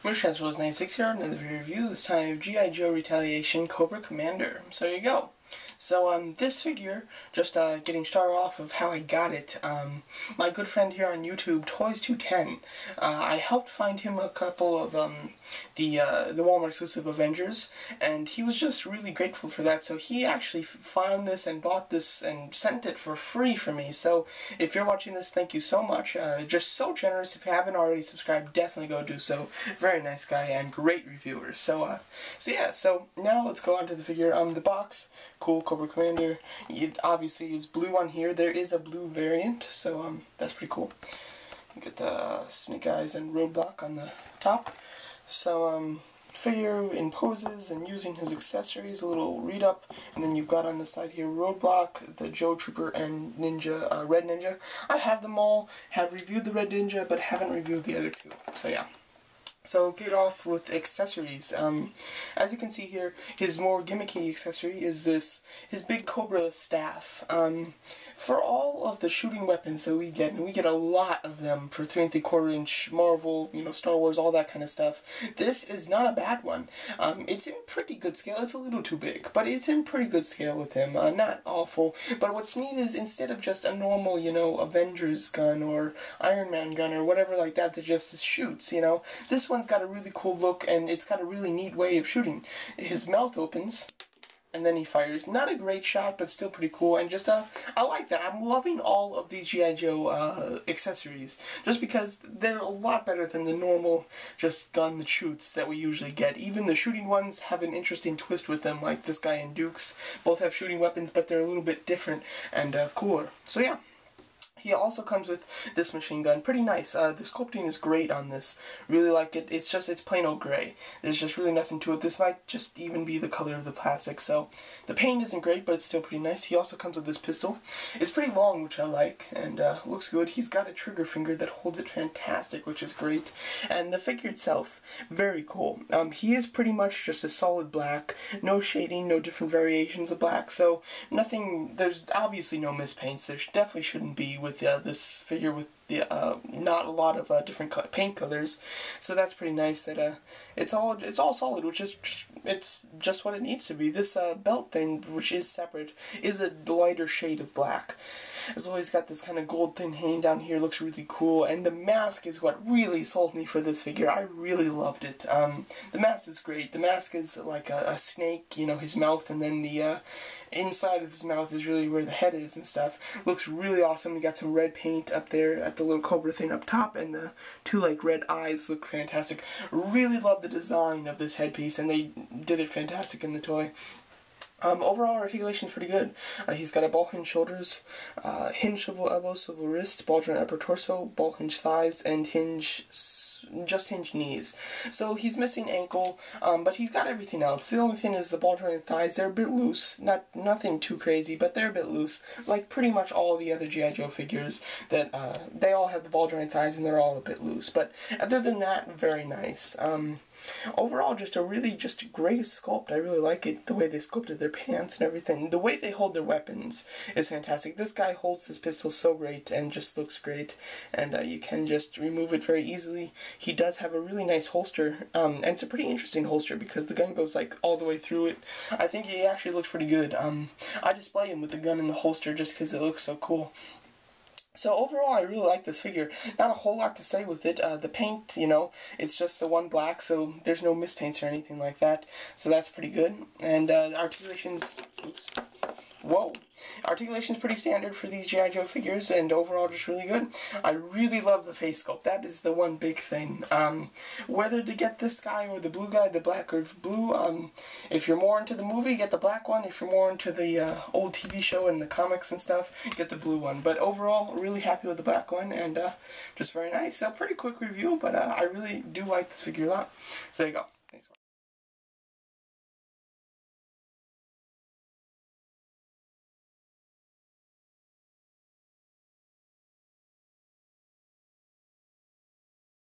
Transformers96 here, another review, this time of G.I. Joe Retaliation Cobra Commander. So there you go. So this figure, just getting started off of how I got it, my good friend here on YouTube, Toys210, I helped find him a couple of the Walmart exclusive Avengers, and he was just really grateful for that. So he actually found this and bought this and sent it for free for me. So if you're watching this, thank you so much. Just so generous. If you haven't already subscribed, definitely go do so. Very nice guy and great reviewer. So now let's go on to the figure. The box, cool. Cobra Commander. It obviously is blue on here. There is a blue variant, so that's pretty cool. You get the snake eyes and roadblock on the top. So figure in poses and using his accessories, a little read up, and then you've got on the side here roadblock, the Joe Trooper, and Ninja, Red Ninja. I have them all. Have reviewed the Red Ninja, but haven't reviewed the other two. So yeah. So get off with accessories. As you can see here, his more gimmicky accessory is his big Cobra staff. For all of the shooting weapons that we get, and we get a lot of them for 3 3/4 inch Marvel, Star Wars, all that kind of stuff, this is not a bad one. It's in pretty good scale. It's a little too big, but it's in pretty good scale with him. Not awful, but what's neat is instead of just a normal, Avengers gun or Iron Man gun or whatever like that just shoots, this one's got a really cool look, and it's got a really neat way of shooting. His mouth opens, and then he fires. Not a great shot, but still pretty cool, and just, I like that. I'm loving all of these G.I. Joe accessories, just because they're a lot better than the normal just gun that shoots that we usually get. Even the shooting ones have an interesting twist with them, like this guy and Duke's. Both have shooting weapons, but they're a little bit different and cooler. So yeah. He also comes with this machine gun. Pretty nice. The sculpting is great on this. Really like it. It's plain old gray. There's just really nothing to it. This might just even be the color of the plastic. So the paint isn't great, but it's still pretty nice. He also comes with this pistol. It's pretty long, which I like, and looks good. He's got a trigger finger that holds it fantastic, which is great. And the figure itself, very cool. He is pretty much just a solid black. No shading, no different variations of black. So nothing, there's obviously no mispaints. There definitely shouldn't be with this figure with the not a lot of different paint colors, so that's pretty nice. That it's all solid, which is it's just what it needs to be. This belt thing, which is separate, is a lighter shade of black. As always, got this kind of gold thing hanging down here. Looks really cool, and the mask is what really sold me for this figure. I really loved it. The mask is great. The mask is like a snake, his mouth, and then the inside of his mouth is really where the head is and stuff. Looks really awesome. You got some red paint up there at the little Cobra thing up top, and the two red eyes look fantastic. Really love the design of this headpiece, and they did it fantastic in the toy. Overall, articulation is pretty good. He's got a ball hinge shoulders, hinge swivel elbows, swivel wrist, ball joint upper torso, ball hinge thighs, and just hinge knees. So he's missing ankle, but he's got everything else. The only thing is the ball joint thighs. They're a bit loose. Nothing too crazy, but they're a bit loose. Like pretty much all the other G.I. Joe figures, that they all have the ball joint thighs, and they're all a bit loose. But other than that, very nice. Overall, just a really great sculpt. I really like it, the way they sculpted their pants and everything. The way they hold their weapons is fantastic. This guy holds his pistol so great and just looks great, and you can just remove it very easily. He does have a really nice holster, and it's a pretty interesting holster because the gun goes like all the way through it. I think he actually looks pretty good. I display him with the gun in the holster just because it looks so cool. So overall, I really like this figure. Not a whole lot to say with it. The paint, it's just the one black, so there's no mispaints or anything like that. So that's pretty good. And articulation's, articulation's pretty standard for these G.I. Joe figures, and overall just really good. I really love the face sculpt. That is the one big thing. Whether to get this guy or the blue guy, the black or blue, if you're more into the movie, get the black one. If you're more into the old TV show and the comics and stuff, get the blue one. But overall, really happy with the black one, and just very nice. So pretty quick review, but I really do like this figure a lot. So there you go.